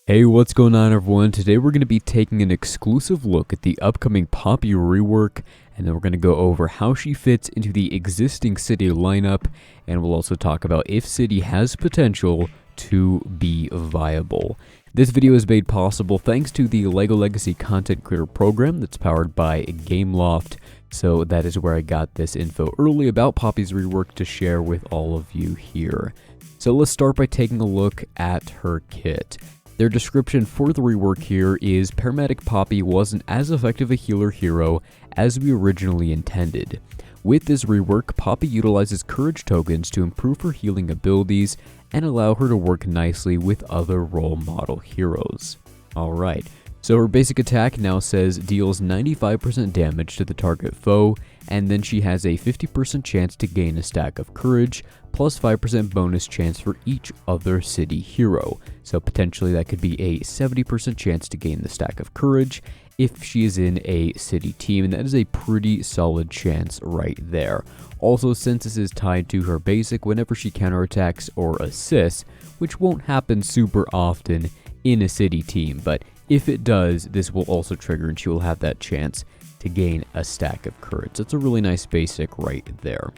Hey, what's going on everyone? Today we're going to be taking an exclusive look at the upcoming Poppy rework, and then we're going to go over how she fits into the existing city lineup, and we'll also talk about if city has potential to be viable. This video is made possible thanks to the LEGO Legacy Content Creator Program that's powered by Gameloft, so that is where I got this info early about Poppy's rework to share with all of you here. So let's start by taking a look at her kit. Their description for the rework here is Paramedic Poppy wasn't as effective a healer hero as we originally intended. With this rework, Poppy utilizes courage tokens to improve her healing abilities and allow her to work nicely with other role model heroes. Alright, so her basic attack now says deals 95% damage to the target foe, and then she has a 50% chance to gain a stack of courage, plus 5% bonus chance for each other city hero. So potentially that could be a 70% chance to gain the stack of courage if she is in a city team, and that is a pretty solid chance right there. Also, since this is tied to her basic, whenever she counterattacks or assists, which won't happen super often in a city team, but if it does, this will also trigger and she will have that chance to gain a stack of courage. That's a really nice basic right there.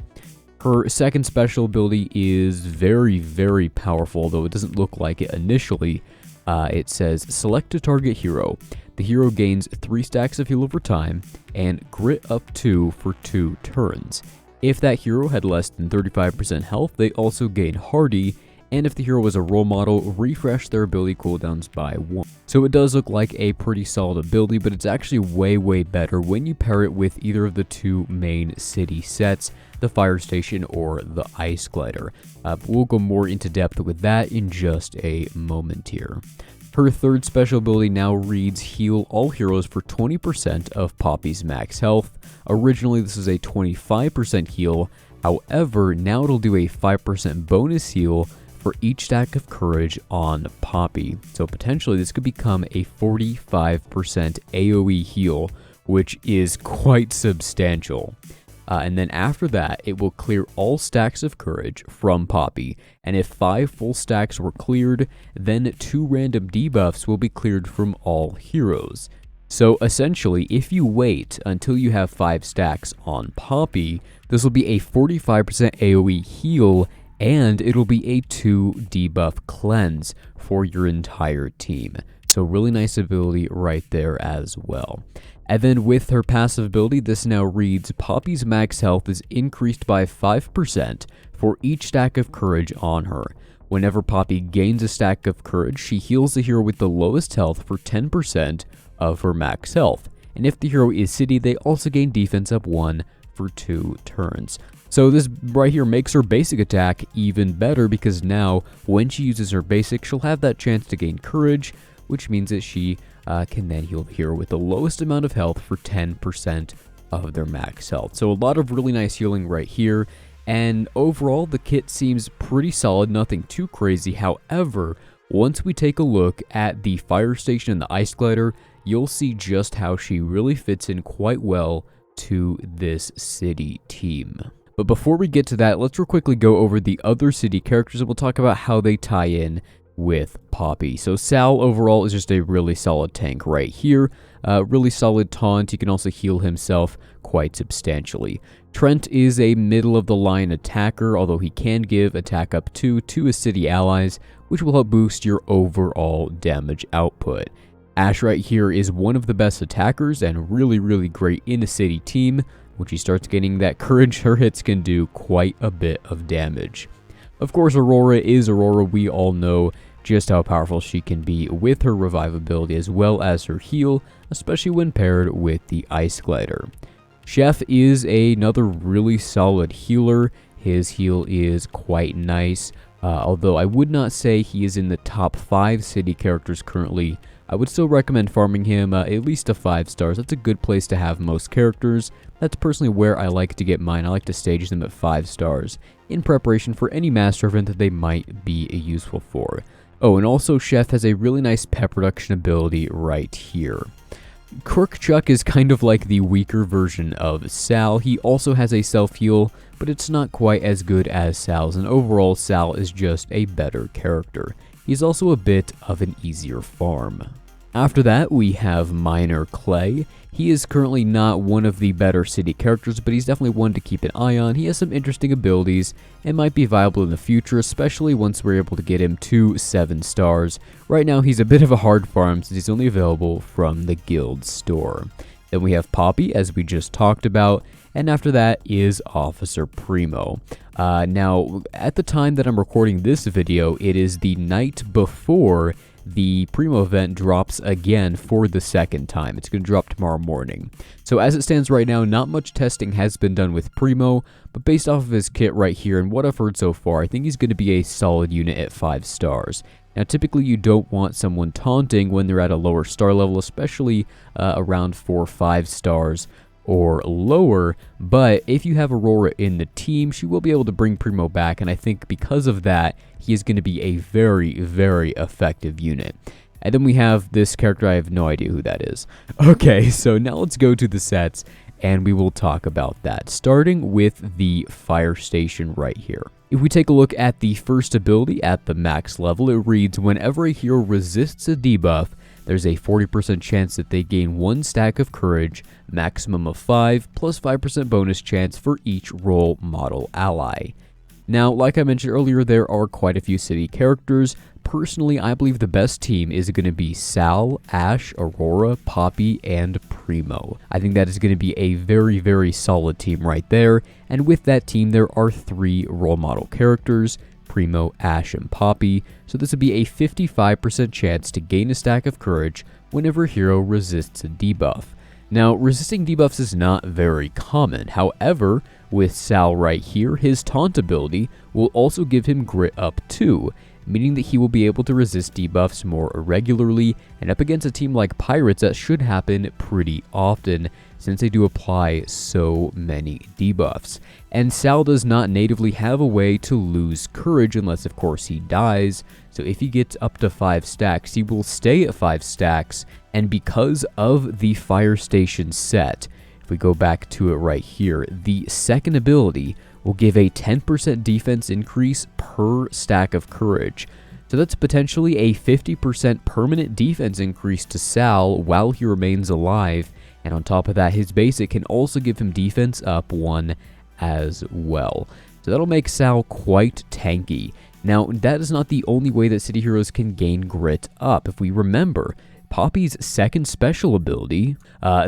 Her second special ability is very powerful, though it doesn't look like it initially. It says, select a target hero. The hero gains 3 stacks of heal over time, and grit up 2 for 2 turns. If that hero had less than 35% health, they also gain hardy, and if the hero was a role model, refresh their ability cooldowns by 1. So it does look like a pretty solid ability, but it's actually way better when you pair it with either of the 2 main city sets, the fire station or the ice glider. We'll go more into depth with that in just a moment here. Her third special ability now reads heal all heroes for 20% of Poppy's max health. Originally this is a 25% heal, however now it'll do a 5% bonus heal for each stack of courage on Poppy. So potentially this could become a 45% AoE heal, which is quite substantial. And then after that, it will clear all stacks of courage from Poppy, and if 5 full stacks were cleared, then 2 random debuffs will be cleared from all heroes. So essentially, if you wait until you have 5 stacks on Poppy, this will be a 45% AoE heal, and it'll be a 2 debuff cleanse for your entire team. So really nice ability right there as well. And then with her passive ability, this now reads, Poppy's max health is increased by 5% for each stack of courage on her. Whenever Poppy gains a stack of courage, she heals the hero with the lowest health for 10% of her max health. And if the hero is city, they also gain defense up 1 for 2 turns. So this right here makes her basic attack even better, because now when she uses her basic, she'll have that chance to gain courage, which means that she can then heal the hero with the lowest amount of health for 10% of their max health. So a lot of really nice healing right here, and overall the kit seems pretty solid, nothing too crazy. However, once we take a look at the fire station and the ice glider, you'll see just how she really fits in quite well to this city team. But before we get to that, let's real quickly go over the other city characters, and we'll talk about how they tie in with Poppy. So Sal overall is just a really solid tank right here. Really solid taunt. He can also heal himself quite substantially. Trent is a middle of the line attacker, although he can give attack up 2 to his city allies, which will help boost your overall damage output. Ash right here is one of the best attackers and really great in a city team. When she starts getting that courage, her hits can do quite a bit of damage. Of course, Aurora is Aurora. We all know just how powerful she can be with her revive ability as well as her heal, especially when paired with the ice glider. Chef is another really solid healer. His heal is quite nice, although I would not say he is in the top 5 city characters currently. I would still recommend farming him at least to 5 stars. That's a good place to have most characters. That's personally where I like to get mine. I like to stage them at 5 stars in preparation for any master event that they might be useful for. Oh, and also Chef has a really nice pep reduction ability right here. Quirk Chuck is kind of like the weaker version of Sal. He also has a self-heal, but it's not quite as good as Sal's, and overall Sal is just a better character. he's also a bit of an easier farm. After that, we have Miner Clay. He is currently not one of the better city characters, but he's definitely one to keep an eye on. He has some interesting abilities and might be viable in the future, especially once we're able to get him to 7 stars. Right now, he's a bit of a hard farm since he's only available from the guild store. Then we have Poppy, as we just talked about, and after that is Officer Primo. Now, at the time that I'm recording this video, it is the night before the Primo event drops again for the second time. It's going to drop tomorrow morning. So as it stands right now, not much testing has been done with Primo, but based off of his kit right here and what I've heard so far, I think he's going to be a solid unit at 5 stars. Now, typically you don't want someone taunting when they're at a lower star level, especially around 4 or 5 stars or lower, but if you have Aurora in the team, she will be able to bring Primo back, and I think because of that, he is going to be a very, very effective unit. And then we have this character, I have no idea who that is. Okay, so now let's go to the sets, and we will talk about that, starting with the fire station right here. If we take a look at the first ability at the max level, it reads, whenever a hero resists a debuff, there's a 40% chance that they gain 1 stack of courage, maximum of 5, plus 5% bonus chance for each role model ally. Now, like I mentioned earlier, there are quite a few city characters. Personally, I believe the best team is going to be Sal, Ash, Aurora, Poppy, and Primo. I think that is going to be a very, very solid team right there. And with that team, there are 3 role model characters, Primo, Ash, and Poppy, so this would be a 55% chance to gain a stack of courage whenever a hero resists a debuff. Now, resisting debuffs is not very common. However, with Sal right here, his taunt ability will also give him grit up 2, meaning that he will be able to resist debuffs more irregularly, and up against a team like Pirates, that should happen pretty often, since they do apply so many debuffs. And Sal does not natively have a way to lose courage unless, of course, he dies, so if he gets up to 5 stacks, he will stay at 5 stacks, and because of the fire station set, if we go back to it right here, the second ability will give a 10% defense increase per stack of courage. So that's potentially a 50% permanent defense increase to Sal while he remains alive, and on top of that, his basic can also give him defense up 1 as well. So that'll make Sal quite tanky. Now, that is not the only way that city heroes can gain grit up. If we remember, Poppy's second special ability,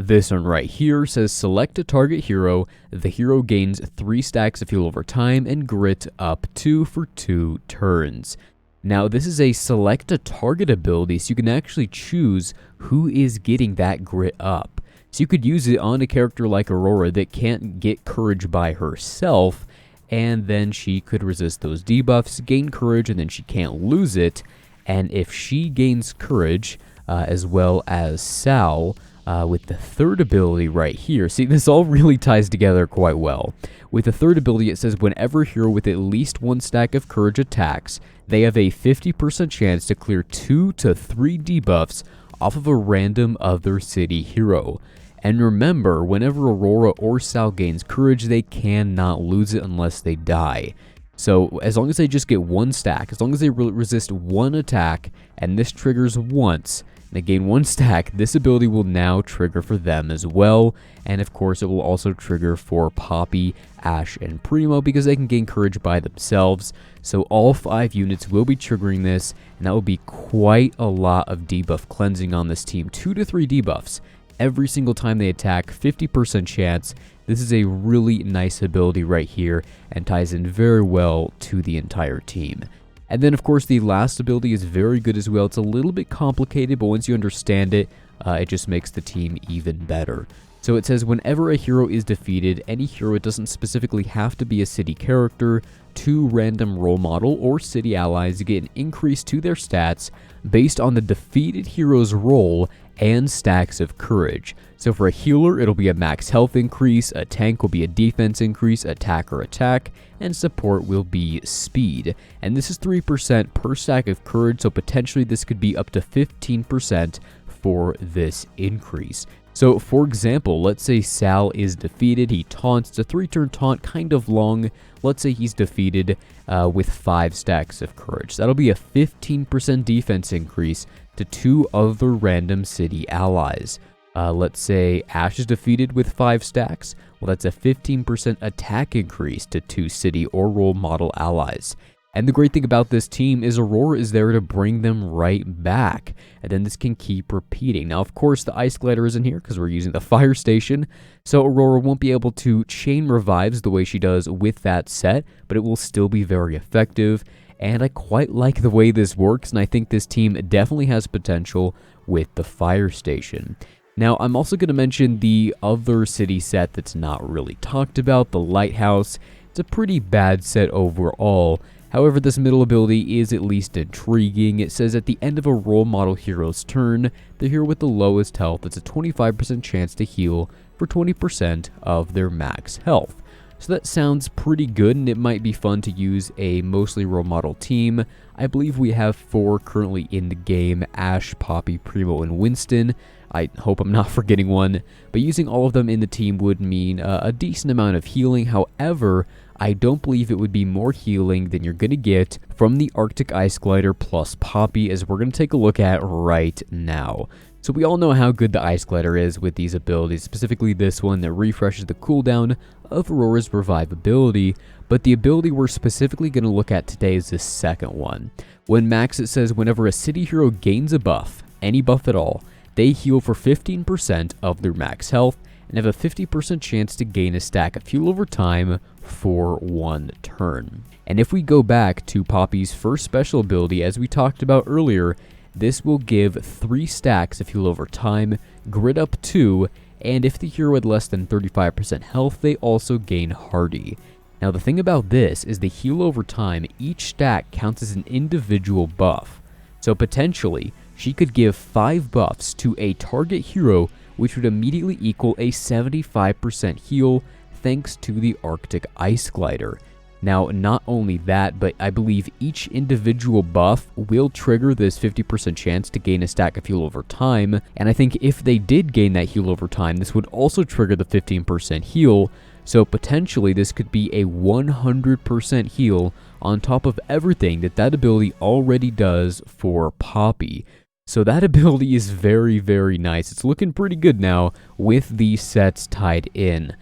this one right here, says select a target hero. The hero gains 3 stacks of heal over time and grit up 2 for 2 turns. Now, this is a select a target ability, so you can actually choose who is getting that grit up. So you could use it on a character like Aurora that can't get courage by herself, and then she could resist those debuffs, gain courage, and then she can't lose it. And if she gains courage, as well as Sal, with the third ability right here. See, this all really ties together quite well. With the third ability, it says whenever a hero with at least 1 stack of courage attacks, they have a 50% chance to clear 2 to 3 debuffs off of a random other city hero. And remember, whenever Aurora or Sal gains courage, they cannot lose it unless they die. So as long as they just get 1 stack, as long as they resist 1 attack, and this triggers once, and they gain 1 stack, this ability will now trigger for them as well. And of course, it will also trigger for Poppy, Ash, and Primo because they can gain courage by themselves. So all 5 units will be triggering this, and that will be quite a lot of debuff cleansing on this team. 2 to 3 debuffs every single time they attack, 50% chance. This is a really nice ability right here and ties in very well to the entire team. And then, of course, the last ability is very good as well. It's a little bit complicated, but once you understand it, it just makes the team even better. So it says whenever a hero is defeated, any hero, it doesn't specifically have to be a city character, 2 random role model or city allies get an increase to their stats based on the defeated hero's role and stacks of courage. So for a healer, it'll be a max health increase, a tank will be a defense increase, attacker attack, and support will be speed. And this is 3% per stack of courage, so potentially this could be up to 15% for this increase. So for example, let's say Sal is defeated, he taunts, it's a 3-turn taunt, kind of long. Let's say he's defeated with 5 stacks of courage. That'll be a 15% defense increase to 2 other random city allies. Let's say Ash is defeated with 5 stacks. Well, that's a 15% attack increase to 2 city or role model allies. And the great thing about this team is Aurora is there to bring them right back. And then this can keep repeating. Now, of course, the Ice Glider isn't here because we're using the Fire Station. So Aurora won't be able to chain revives the way she does with that set, but it will still be very effective. And I quite like the way this works, and I think this team definitely has potential with the Fire Station. Now, I'm also going to mention the other city set that's not really talked about, the Lighthouse. It's a pretty bad set overall. However, this middle ability is at least intriguing. It says at the end of a role model hero's turn, the hero with the lowest health has a 25% chance to heal for 20% of their max health. So that sounds pretty good, and it might be fun to use a mostly role model team. I believe we have 4 currently in the game: Ash, Poppy, Primo, and Winston. I hope I'm not forgetting one, but using all of them in the team would mean a decent amount of healing. However, I don't believe it would be more healing than you're going to get from the Arctic Ice Glider plus Poppy, as we're going to take a look at right now. So we all know how good the Ice Glider is with these abilities, specifically this one that refreshes the cooldown of Aurora's Revive ability, but the ability we're specifically going to look at today is the second one. When max, it says whenever a city hero gains a buff, any buff at all, they heal for 15% of their max health and have a 50% chance to gain a stack of fuel over time for 1 turn. And if we go back to Poppy's first special ability, as we talked about earlier, this will give 3 stacks of fuel over time, grit up 2, and if the hero had less than 35% health, they also gain hardy. Now the thing about this is the heal over time, each stack counts as an individual buff. So potentially, she could give 5 buffs to a target hero, which would immediately equal a 75% heal thanks to the Arctic Ice Glider. Now, not only that, but I believe each individual buff will trigger this 50% chance to gain a stack of heal over time, and I think if they did gain that heal over time, this would also trigger the 15% heal, so potentially this could be a 100% heal on top of everything that ability already does for Poppy. So that ability is very, very nice. It's looking pretty good now with these sets tied in.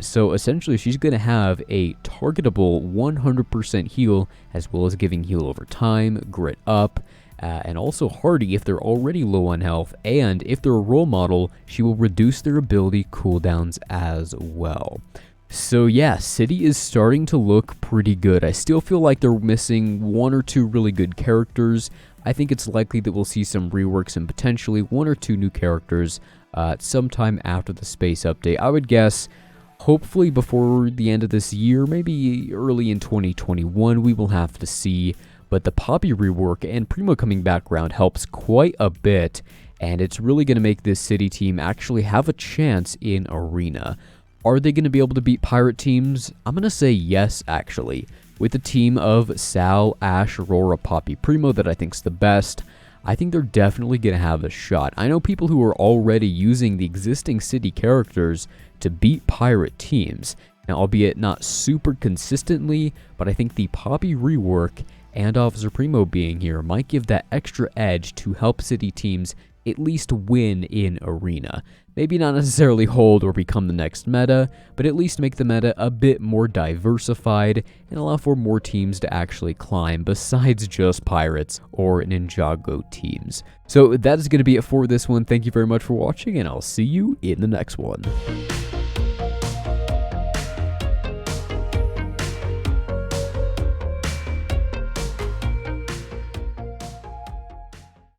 So essentially, she's going to have a targetable 100% heal, as well as giving heal over time, grit up, and also hardy if they're already low on health. And if they're a role model, she will reduce their ability cooldowns as well. So yeah, City is starting to look pretty good. I still feel like they're missing 1 or 2 really good characters. I think it's likely that we'll see some reworks and potentially 1 or 2 new characters sometime after the space update. I would guess hopefully before the end of this year, maybe early in 2021, we will have to see. But the Poppy rework and Primo coming back around helps quite a bit, and it's really going to make this City team actually have a chance in Arena. Are they going to be able to beat pirate teams? I'm going to say yes, actually. With a team of Sal, Ash, Aurora, Poppy, Primo that I think's the best, I think they're definitely going to have a shot. I know people who are already using the existing City characters to beat pirate teams. Now, albeit not super consistently, but I think the Poppy rework and Officer Primo being here might give that extra edge to help City teams at least win in Arena. Maybe not necessarily hold or become the next meta, but at least make the meta a bit more diversified and allow for more teams to actually climb besides just Pirates or Ninjago teams. So that is going to be it for this one. Thank you very much for watching, and I'll see you in the next one.